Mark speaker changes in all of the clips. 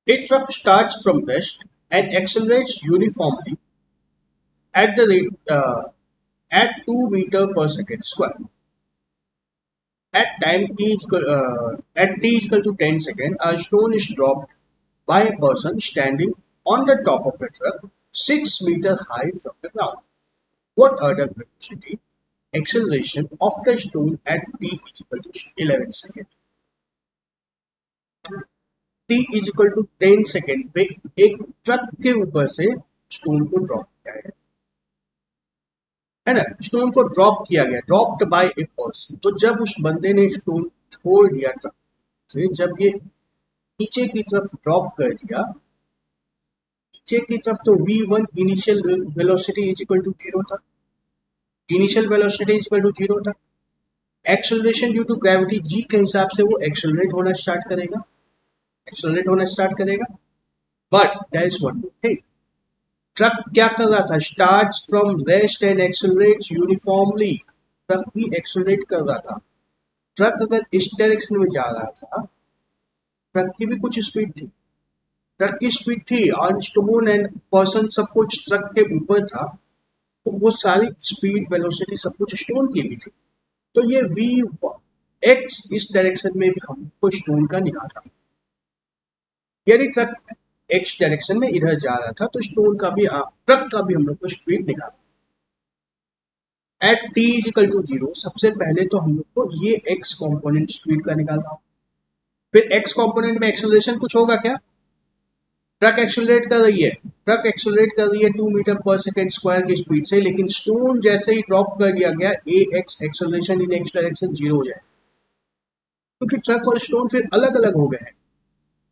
Speaker 1: A truck starts from west and accelerates uniformly at the rate at 2 meter per second square. At t equal to 10 seconds, a stone is dropped by a person standing on the top of a truck 6 meters high from the ground. What are the velocity acceleration of the stone at t is equal to 11 seconds? t is equal to 10 second पे एक truck के ऊपर से stone को drop किया गया है ना। स्टोन को ड्रॉप किया गया, ड्रॉप्ड बाय ए पर्सन। तो जब उस बंदे ने स्टोन छोड़ दिया ट्रक से, जब ये नीचे की तरफ ड्रॉप कर दिया नीचे की तरफ, तो v1 initial velocity is equal to 0 था। Initial velocity is equal to 0 था। Acceleration due to gravity g के हिसाब से वो एक्सेलरेट होना स्टार्ट करेगा। But there is one more thing, truck क्या कर रहा था? Starts from rest and accelerates uniformly. Truck भी एक्सेलरेट कर रहा था। ट्रक अगर इस डायरेक्शन में जा रहा था, ट्रक की भी कुछ स्पीड थी, और स्टोन एंड पर्सन सब कुछ ट्रक के ऊपर था, तो वो सारी स्पीड वेलोसिटी सब कुछ स्टोन की भी थी। तो ये वी एक्स इस डायरेक्शन में भी हमको स्टोन का निकाला। यदि ट्रक एक्स डायरेक्शन में इधर जा रहा था, तो स्टोन का भी ट्रक का भी हम लोग को स्पीड निकाला। At T is equal to 0, सबसे पहले तो हम लोग को ये एक्स कॉम्पोनेंट स्पीड का निकालना होगा। फिर एक्स कॉम्पोनेंट में एक्सेलरेशन कुछ होगा क्या? ट्रक एक्सेलरेट कर रही है 2 मीटर पर सेकेंड स्क्वायर की स्पीड से, लेकिन स्टोन जैसे ही ड्रॉप कर दिया गया, A X acceleration in X direction 0 हो जाए, क्योंकि ट्रक और स्टोन फिर अलग अलग हो गए हैं।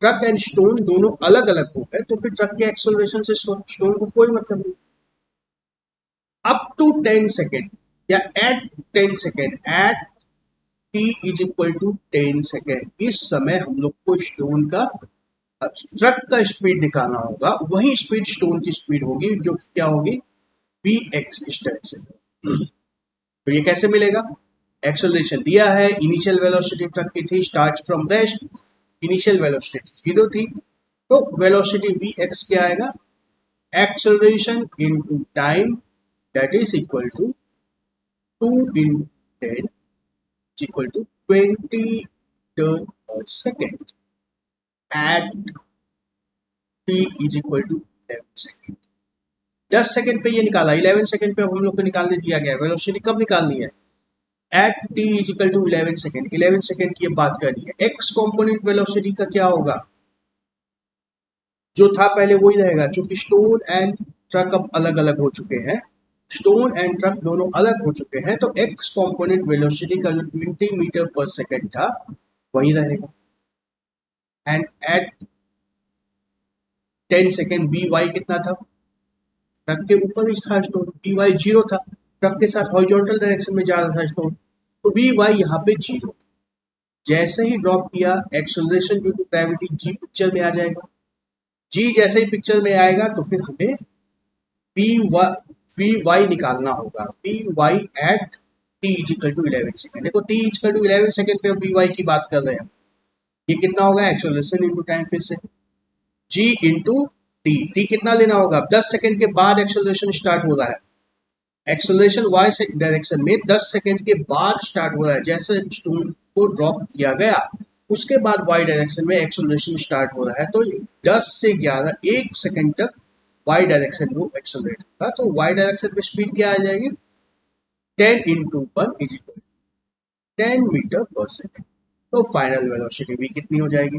Speaker 1: ट्रक एंड स्टोन दोनों अलग अलग हो गए, तो फिर ट्रक के एक्सेलरेशन से स्टोन को कोई मतलब नहीं। अप टू 10 सेकेंड या at 10 second, at t is equal to 10 second, इस समय हम लोग को स्टोन का ट्रक का स्पीड निकालना होगा। वही स्पीड स्टोन की स्पीड होगी, जो क्या होगी? वी एक्स इस डायरेक्शन में। तो ये कैसे मिलेगा? एक्सेलरेशन दिया है, इनिशियल वेलोसिटी ट्रक की थी, start from rest, initial velocity 0 थी, तो वेलोसिटी वी एक्स क्या आएगा? Acceleration into time, that is equal to 2 in 10 is equal to 20 turn per second at t is equal to 11 second. 10 second पे ये निकाला, 11 second पे हम लोग को निकालने दिया गया। वेलोसिटी कब निकालनी है? At t is equal to 11 second. 11 second की बात करनी है। एक्स कॉम्पोनेंट वेलोसिटी का क्या होगा? जो था पहले वही रहेगा, क्योंकि स्टोन एंड ट्रक अब अलग अलग हो चुके हैं। स्टोन एंड ट्रक दोनों अलग हो चुके हैं, तो एक्स कॉम्पोनेंट वेलोसिटी का जो 20 मीटर पर सेकेंड था वही रहेगा। And at 10 second v y कितना था? ट्रक के ऊपर ही था स्टोन, बी वाई 0 था। ट्रक के साथ हॉरिजॉन्टल डायरेक्शन में जा रहा था स्टोन, तो बी वाई यहाँ पे 0। जैसे ही ड्रॉप किया, acceleration due to gravity g picture में आ जाएगा। जी जैसे ही पिक्चर में आएगा, तो फिर हमें वी वाई निकालना होगा। V Y at T is equal to 11 second. देखो T is equal to 11 second पे वी वाई की बात कर रहे हैं। ये कितना होगा? एक्सेलरेशन इनटू टाइम, फिर से जी इंटू टी। टी कितना लेना होगा? 10 सेकेंड के बाद एक्सेलरेशन स्टार्ट हो रहा है। एक्सेलरेशन वाई से डायरेक्शन में 10 सेकेंड के बाद स्टार्ट हो रहा है। जैसे स्टोन को ड्रॉप किया गया, उसके बाद वाई डायरेक्शन में एक्सेलरेशन स्टार्ट हो रहा है। तो 10 से 11 1 सेकेंड तक वाई डायरेक्शन में एक्सेलरेट होगा। तो वाई डायरेक्शन में स्पीड क्या आ जाएगी? 10 into 1 is equal 10 metre per second. तो फाइनल वेलोसिटी भी कितनी हो जाएगी?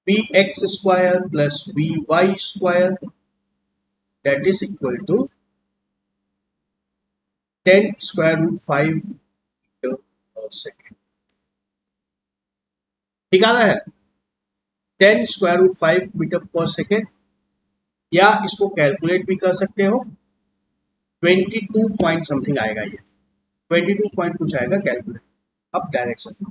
Speaker 1: V x square plus v y square, that is equal to 10 square root 5 metre per second. निकाला है 10 square root 5 metre per second, या इसको कैलकुलेट भी कर सकते हो। 22 पॉइंट समथिंग आएगा, ये 22 पॉइंट कुछ आएगा कैलकुलेट। अब डायरेक्शन,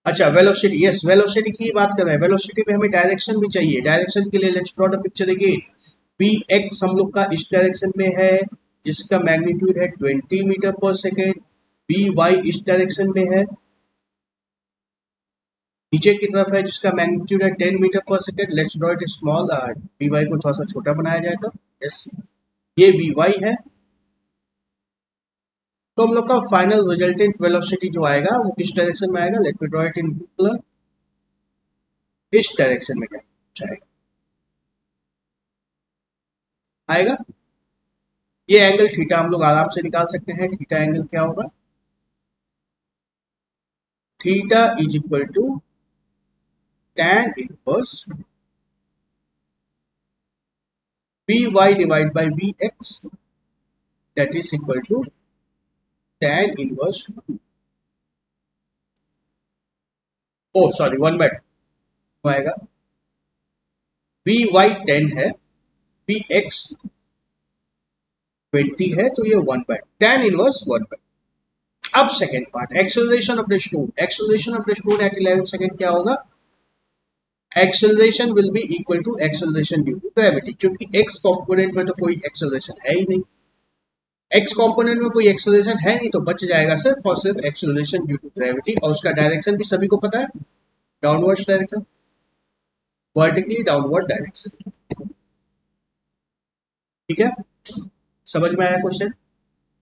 Speaker 1: अच्छा वेलोसिटी, यस वेलोसिटी की बात कर रहे हैं। वेलोसिटी में हमें डायरेक्शन भी चाहिए। डायरेक्शन के लिए let's draw the picture again. V x हम लोग का इस डायरेक्शन में है, जिसका मैग्नीट्यूड है 20 metre per second. We Y इस डायरेक्शन में है, नीचे की तरफ है जिसका मैग्नीट्यूड है 10 metre per second, let's draw it small, v y को थोड़ा सा छोटा बनाया जाए तो यस, ये वी वाई है। तो हम लोग का फाइनल रिजल्टेंट वेलोसिटी जो आएगा वो किस डायरेक्शन में आएगा, let me draw it in colour, इस डायरेक्शन में जाएगा आएगा। ये एंगल थीटा हम लोग आराम से निकाल सकते हैं, थीटा एंगल क्या होगा, theta is equal to tan inverse Vy divided by Vx, that is equal to tan inverse, oh sorry 1/2 आएगा। Vy 10 है, Vx 20 है, तो ये 1/2 tan इनवर्स 1/2। अब second part, acceleration of the stone, acceleration of the stone at 11 second क्या होगा, acceleration will be equal to acceleration due to gravity, क्योंकि x component में तो कोई एक्सेलरेशन है ही नहीं, एक्स कंपोनेंट में कोई एक्सेलरेशन है नहीं, तो बच जाएगा सिर्फ और सिर्फ एक्सेलरेशन ड्यू टू ग्रेविटी, और उसका डायरेक्शन भी सभी को पता है, downward direction, vertically downward direction. ठीक है, समझ में आया क्वेश्चन।